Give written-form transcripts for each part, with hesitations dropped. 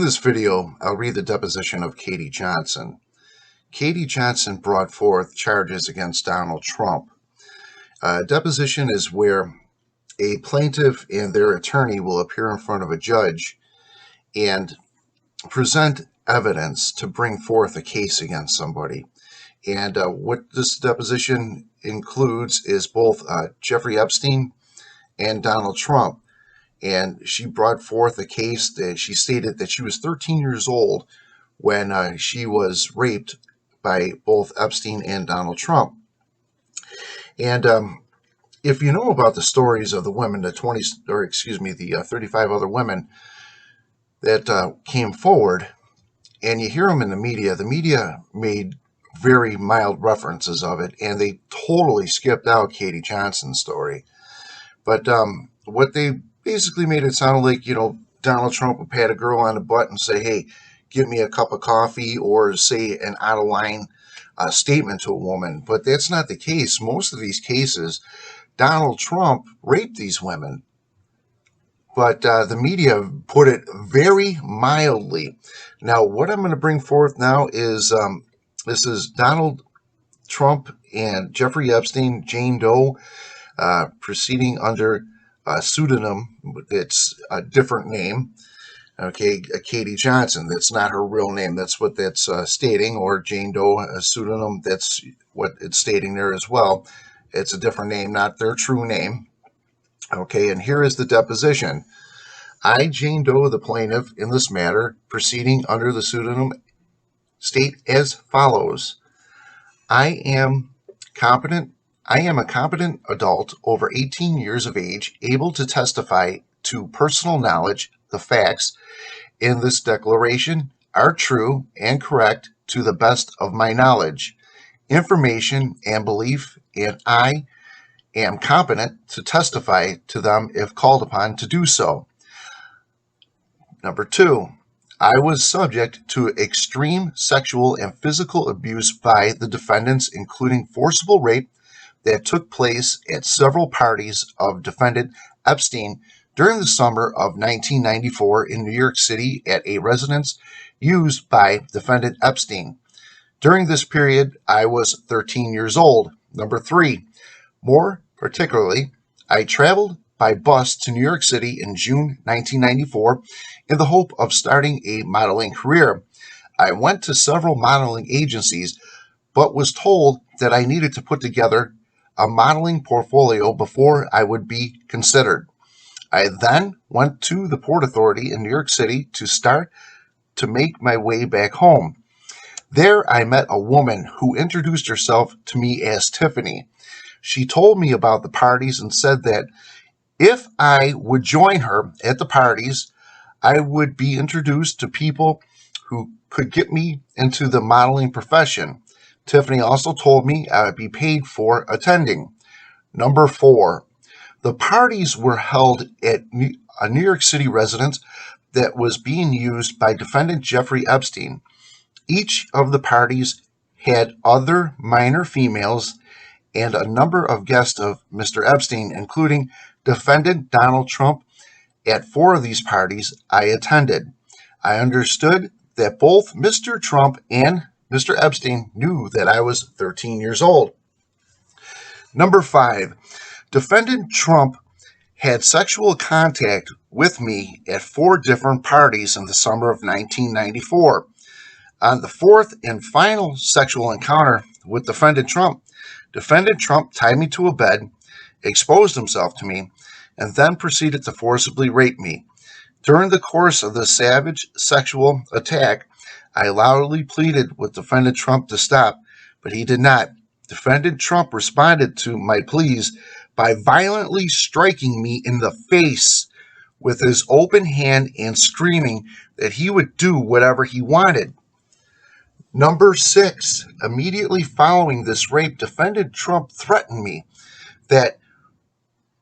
this video, I'll read the deposition of Katy Johnson. Katy Johnson brought forth charges against Donald Trump. Deposition is where a plaintiff and their attorney will appear in front of a judge and present evidence to bring forth a case against somebody. And what this deposition includes is both Jeffrey Epstein and Donald Trump. And she brought forth a case that she stated that she was 13 years old when she was raped by both Epstein and Donald Trump. And if you know about the stories of the women, the 35 other women that came forward, and you hear them in the media made very mild references of it, and they totally skipped out Katy Johnson's story. But what they basically made it sound like, Donald Trump would pat a girl on the butt and say, hey, give me a cup of coffee, or say an out-of-line statement to a woman. But that's not the case. Most of these cases, Donald Trump raped these women. But the media put it very mildly. Now, what I'm going to bring forth now is this is Donald Trump and Jeffrey Epstein, Jane Doe, proceeding under a pseudonym. It's a different name. Okay, Katy Johnson. That's not her real name. That's what that's stating. Or Jane Doe, a pseudonym. That's what it's stating there as well. It's a different name, not their true name. Okay, and here is the deposition. I, Jane Doe, the plaintiff in this matter, proceeding under the pseudonym, state as follows. I am a competent adult over 18 years of age, able to testify to personal knowledge. The facts in this declaration are true and correct to the best of my knowledge, information, and belief, and I am competent to testify to them if called upon to do so. Number 2, I was subject to extreme sexual and physical abuse by the defendants, including forcible rape that took place at several parties of defendant Epstein during the summer of 1994 in New York City at a residence used by defendant Epstein. During this period, I was 13 years old. Number 3, more particularly, I traveled by bus to New York City in June 1994 in the hope of starting a modeling career. I went to several modeling agencies, but was told that I needed to put together a modeling portfolio before I would be considered. I then went to the Port Authority in New York City to start to make my way back home. There I met a woman who introduced herself to me as Tiffany. She told me about the parties and said that if I would join her at the parties, I would be introduced to people who could get me into the modeling profession. Tiffany also told me I would be paid for attending. Number 4, the parties were held at a New York City residence that was being used by defendant Jeffrey Epstein. Each of the parties had other minor females and a number of guests of Mr. Epstein, including defendant Donald Trump. At 4 of these parties I attended. I understood that both Mr. Trump and Mr. Epstein knew that I was 13 years old. Number 5, defendant Trump had sexual contact with me at 4 different parties in the summer of 1994. On the 4th and final sexual encounter with defendant Trump tied me to a bed, exposed himself to me, and then proceeded to forcibly rape me. During the course of the savage sexual attack, I loudly pleaded with defendant Trump to stop, but he did not. Defendant Trump responded to my pleas by violently striking me in the face with his open hand and screaming that he would do whatever he wanted. Number 6, immediately following this rape, defendant Trump threatened me that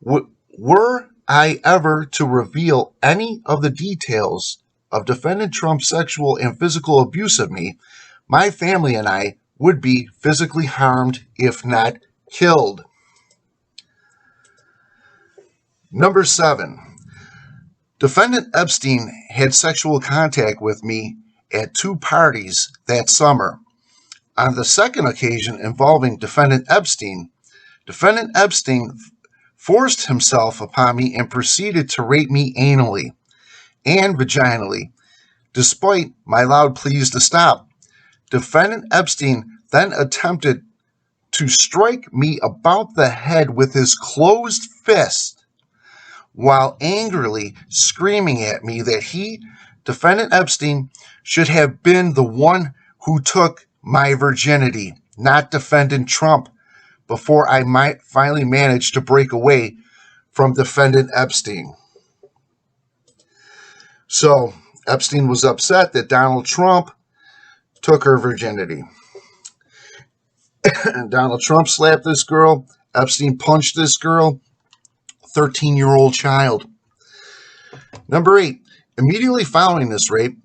were I ever to reveal any of the details of defendant Trump's sexual and physical abuse of me, my family and I would be physically harmed, if not killed. Number 7, Defendant Epstein had sexual contact with me at 2 parties that summer. On the second occasion involving Defendant Epstein forced himself upon me and proceeded to rape me anally and vaginally, despite my loud pleas to stop. Defendant Epstein then attempted to strike me about the head with his closed fist while angrily screaming at me that he, Defendant Epstein, should have been the one who took my virginity, not Defendant Trump, before I might finally manage to break away from Defendant Epstein. So Epstein was upset that Donald Trump took her virginity. And Donald Trump slapped this girl. Epstein punched this girl, 13-year-old child. Number 8, immediately following this rape,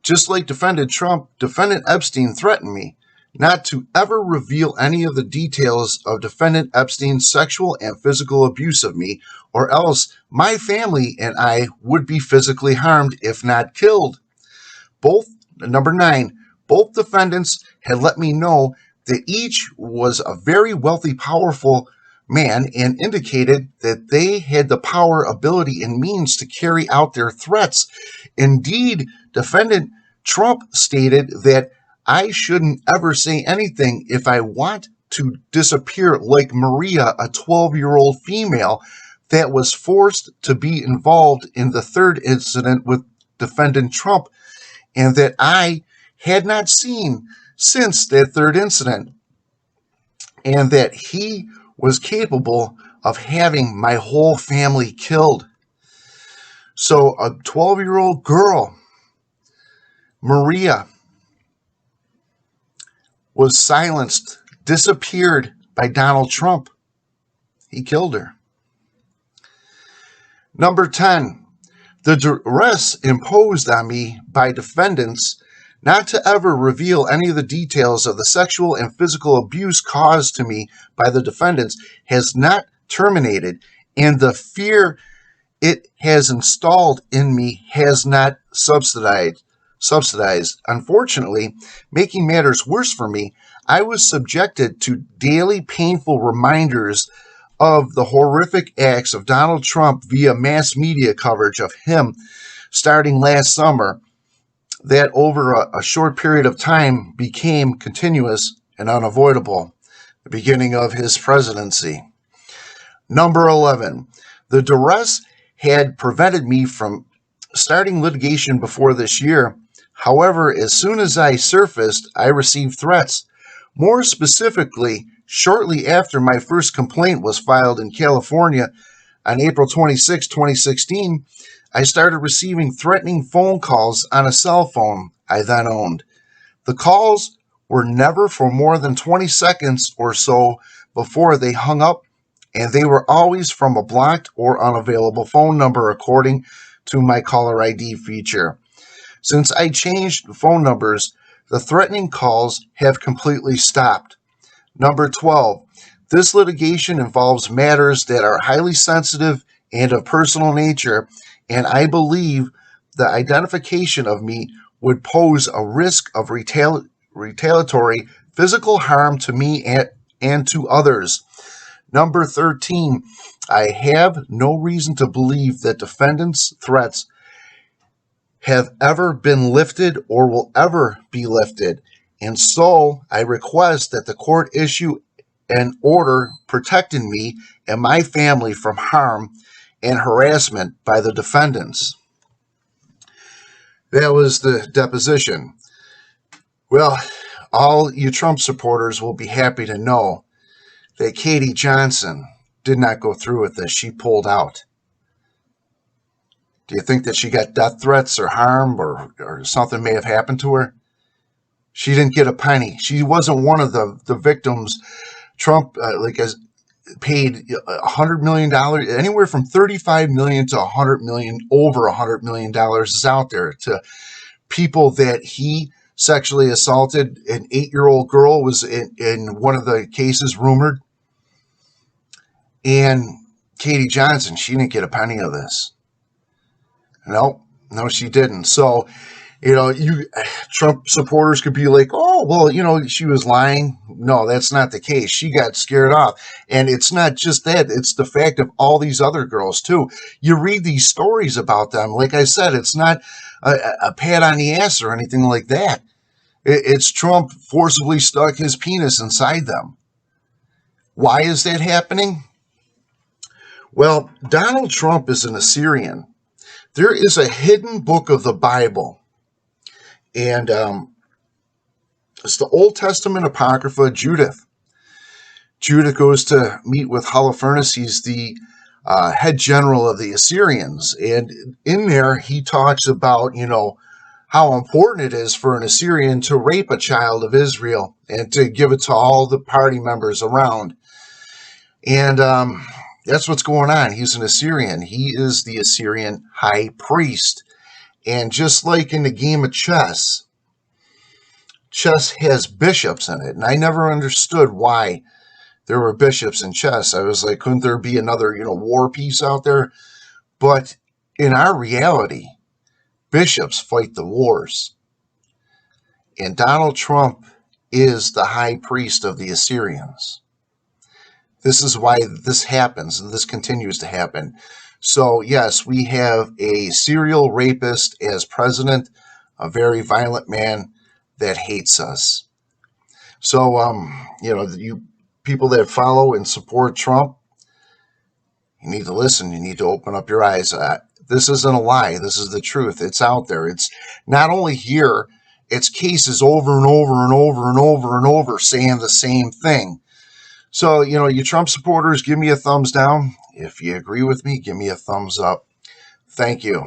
just like Defendant Trump, Defendant Epstein threatened me not to ever reveal any of the details of Defendant Epstein's sexual and physical abuse of me, or else my family and I would be physically harmed, if not killed. Number 9, both defendants had let me know that each was a very wealthy, powerful man and indicated that they had the power, ability, and means to carry out their threats. Indeed, Defendant Trump stated that I shouldn't ever say anything if I want to disappear like Maria, a 12-year-old female that was forced to be involved in the third incident with Defendant Trump, and that I had not seen since that third incident, and that he was capable of having my whole family killed. So a 12-year-old girl, Maria, was silenced, disappeared by Donald Trump. He killed her. Number 10, the duress imposed on me by defendants not to ever reveal any of the details of the sexual and physical abuse caused to me by the defendants has not terminated, and the fear it has installed in me has not subsidized. Unfortunately, making matters worse for me, I was subjected to daily painful reminders of the horrific acts of Donald Trump via mass media coverage of him starting last summer that over a short period of time became continuous and unavoidable, the beginning of his presidency. Number 11, the duress had prevented me from starting litigation before this year. However, as soon as I surfaced, I received threats. More specifically, shortly after my first complaint was filed in California on April 26, 2016, I started receiving threatening phone calls on a cell phone I then owned. The calls were never for more than 20 seconds or so before they hung up, and they were always from a blocked or unavailable phone number according to my caller ID feature. Since I changed phone numbers, the threatening calls have completely stopped. Number 12, this litigation involves matters that are highly sensitive and of personal nature, and I believe the identification of me would pose a risk of retaliatory physical harm to me and to others. Number 13, I have no reason to believe that defendants' threats have ever been lifted or will ever be lifted, and so I request that the court issue an order protecting me and my family from harm and harassment by the defendants. That was the deposition. Well, all you Trump supporters will be happy to know that Katy Johnson did not go through with this. She pulled out. Do you think that she got death threats or harm or something may have happened to her? She didn't get a penny. She wasn't one of the victims. Trump has paid $100 million, anywhere from $35 million to $100 million, over $100 million is out there to people that he sexually assaulted. An 8-year-old girl was in one of the cases rumored. And Katy Johnson, she didn't get a penny of this. No, no, she didn't. So, Trump supporters could be like, oh, well, she was lying. No, that's not the case. She got scared off. And it's not just that, it's the fact of all these other girls, too. You read these stories about them. Like I said, it's not a pat on the ass or anything like that. It's Trump forcibly stuck his penis inside them. Why is that happening? Well, Donald Trump is an Assyrian. There is a hidden book of the Bible, and it's the Old Testament Apocrypha, Judith. Judith goes to meet with Holofernes. He's the head general of the Assyrians, and in there he talks about, how important it is for an Assyrian to rape a child of Israel and to give it to all the party members around. And that's what's going on. He's an Assyrian. He is the Assyrian high priest. And just like in the game of chess, chess has bishops in it. And I never understood why there were bishops in chess. I was like, couldn't there be another, war piece out there? But in our reality, bishops fight the wars. And Donald Trump is the high priest of the Assyrians. This is why this happens, and this continues to happen. So, yes, we have a serial rapist as president, a very violent man that hates us. So, you people that follow and support Trump, you need to listen. You need to open up your eyes. This isn't a lie. This is the truth. It's out there. It's not only here, it's cases over and over and over and over and over saying the same thing. So, you Trump supporters, give me a thumbs down. If you agree with me, give me a thumbs up. Thank you.